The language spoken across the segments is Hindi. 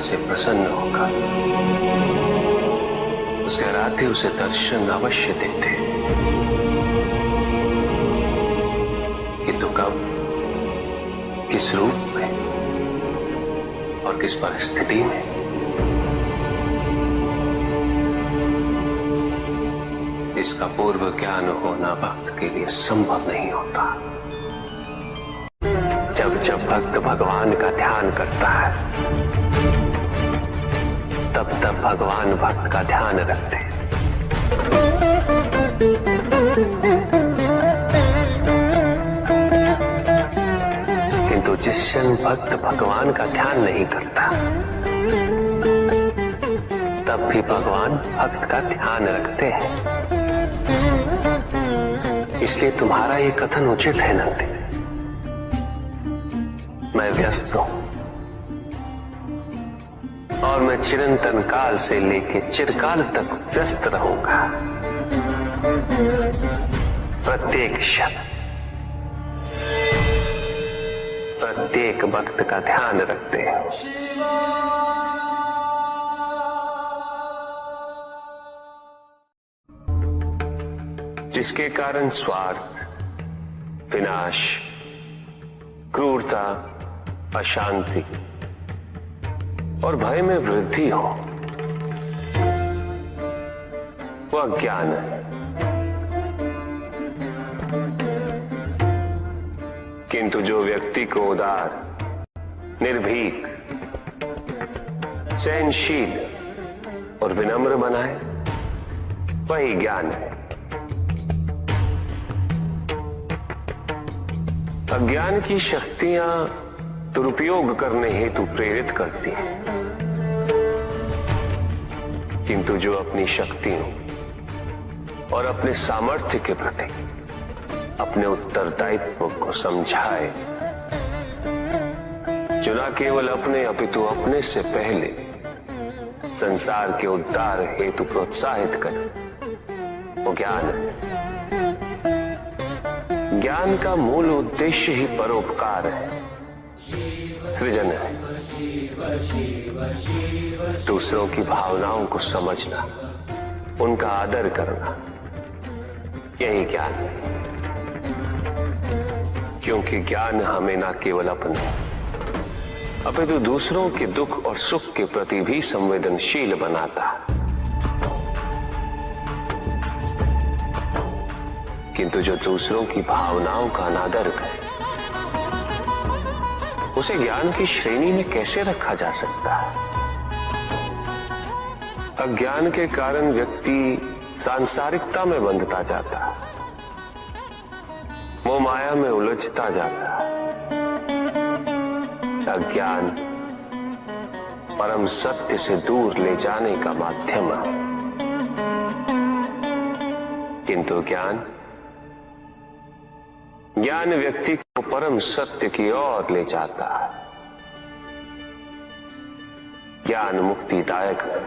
से प्रसन्न होगा। उसके राधे उसे दर्शन अवश्य देते कि तू कब, किस रूप में और किस परिस्थिति में इसका पूर्व ज्ञान होना भक्त के लिए संभव नहीं होता। जब जब भक्त भगवान का ध्यान करता है तब तब भगवान भक्त का ध्यान रखते हैं। किंतु जिस क्षण भक्त भगवान का ध्यान नहीं करता तब भी भगवान भक्त का ध्यान रखते हैं। इसलिए तुम्हारा ये कथन उचित है नंदी। मैं व्यस्त हूं और मैं चिरंतन काल से लेके चिरकाल तक व्यस्त रहूंगा। प्रत्येक क्षण प्रत्येक भक्त का ध्यान रखते हैं। जिसके कारण स्वार्थ, विनाश, क्रूरता, अशांति और भय में वृद्धि हो, वह ज्ञान है। किंतु जो व्यक्ति को उदार, निर्भीक, सहनशील और विनम्र बनाए, वही ज्ञान है। अज्ञान की शक्तियां दुरुपयोग करने हेतु प्रेरित करती हैं, किंतु जो अपनी शक्तियों और अपने सामर्थ्य के प्रति अपने उत्तरदायित्व को समझाए, जो न केवल अपने अपितु अपने से पहले संसार के उद्धार हेतु प्रोत्साहित करे, वो ज्ञान है। ज्ञान का मूल उद्देश्य ही परोपकार है, सृजन है। दूसरों की भावनाओं को समझना, उनका आदर करना, यही ज्ञान है। क्योंकि ज्ञान हमें न केवल अपने अपितु दूसरों के दुख और सुख के प्रति भी संवेदनशील बनाता है। किंतु जो दूसरों की भावनाओं का अनादर करे, उसे ज्ञान की श्रेणी में कैसे रखा जा सकता है? अज्ञान के कारण व्यक्ति सांसारिकता में बंधता जाता है, मोह माया में उलझता जाता है। अज्ञान परम सत्य से दूर ले जाने का माध्यम है, किंतु ज्ञान व्यक्ति को परम सत्य की ओर ले जाता है। ज्ञान मुक्तिदायक है,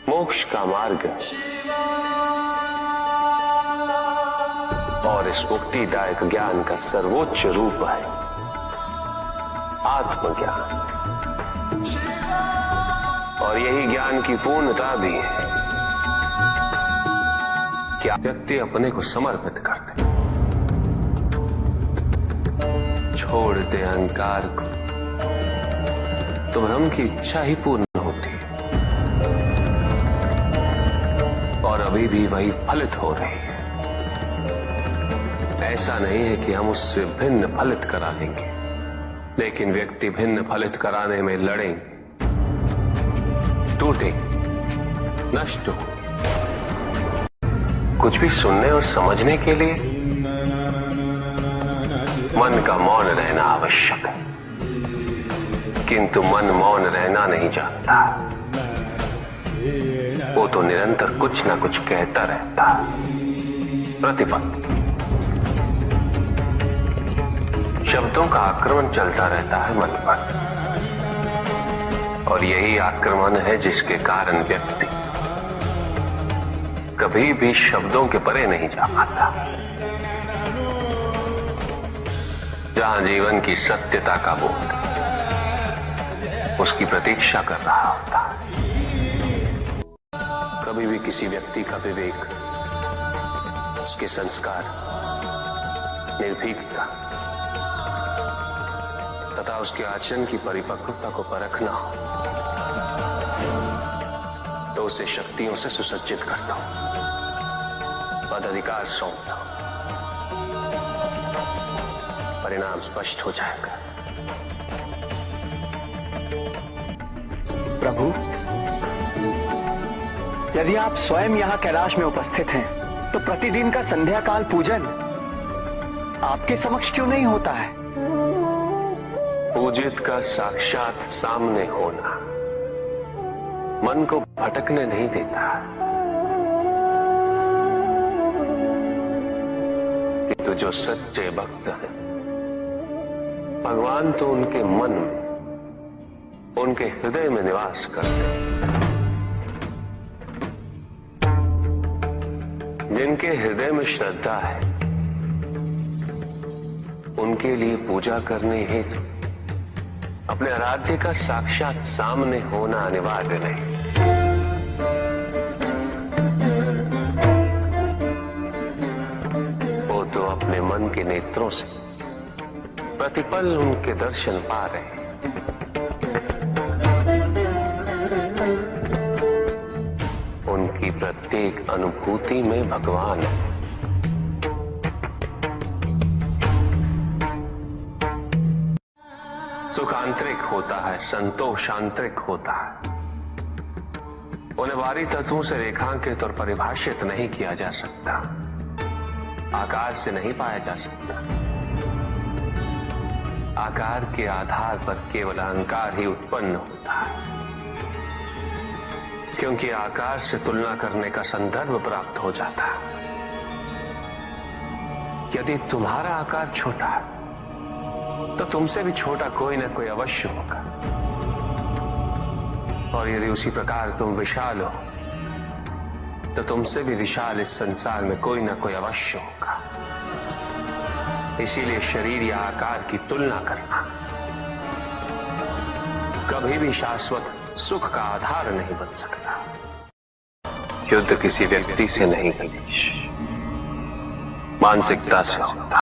मोक्ष का मार्ग है। और इस मुक्तिदायक ज्ञान का सर्वोच्च रूप है आत्मज्ञान। और यही ज्ञान की पूर्णता भी है कि व्यक्ति अपने को समर्पित कर दे, छोड़ दे अहंकार को, तो ब्रह्म की इच्छा ही पूर्ण होती है और अभी भी वही फलित हो रही है। ऐसा नहीं है कि हम उससे भिन्न फलित करा लेंगे, लेकिन व्यक्ति भिन्न फलित कराने में लड़ेंगे, टूटेंगे, नष्ट हो। कुछ भी सुनने और समझने के लिए मन का मौन रहना आवश्यक है, किंतु मन मौन रहना नहीं जानता। वो तो निरंतर कुछ ना कुछ कहता रहता है। प्रतिपल शब्दों का आक्रमण चलता रहता है मन पर, और यही आक्रमण है जिसके कारण व्यक्ति कभी भी शब्दों के परे नहीं जा पाता। जहां जीवन की सत्यता का बोध, उसकी प्रतीक्षा कर रहा होता है। कभी भी किसी व्यक्ति का विवेक, उसके संस्कार, निर्भीकता तथा उसके आचरण की परिपक्वता को परखना हो तो उसे शक्तियों से सुसज्जित करता हूं, पदाधिकार सौंपता हूं। परिणाम स्पष्ट हो जाएगा। प्रभु, यदि आप स्वयं यहाँ कैलाश में उपस्थित हैं, तो प्रतिदिन का संध्या काल पूजन आपके समक्ष क्यों नहीं होता है? पूजित का साक्षात सामने होना मन को भटकने नहीं देता, किंतु जो सच्चे भक्त हैं, भगवान तो उनके मन में, उनके हृदय में निवास करते हैं। जिनके हृदय में श्रद्धा है, उनके लिए पूजा करने हेतु अपने आराध्य का साक्षात सामने होना अनिवार्य नहीं। वो तो अपने मन के नेत्रों से प्रतिपल उनके दर्शन पा रहे हैं। उनकी प्रत्येक अनुभूति में भगवान है। सुख आंतरिक होता है, संतोष आंतरिक होता है। उन्हें बाहरी तत्वों से रेखांकित और परिभाषित नहीं किया जा सकता, आकार से नहीं पाया जा सकता। आकार के आधार पर केवल अहंकार ही उत्पन्न होता है, क्योंकि आकार से तुलना करने का संदर्भ प्राप्त हो जाता है। यदि तुम्हारा आकार छोटा है तो तुमसे भी छोटा कोई ना कोई अवश्य होगा, और यदि उसी प्रकार तुम विशाल हो तो तुमसे भी विशाल इस संसार में कोई ना कोई अवश्य होगा। इसीलिए शरीर या आकार की तुलना करना कभी भी शाश्वत सुख का आधार नहीं बन सकता। युद्ध किसी व्यक्ति से नहीं, मानसिकता से होता।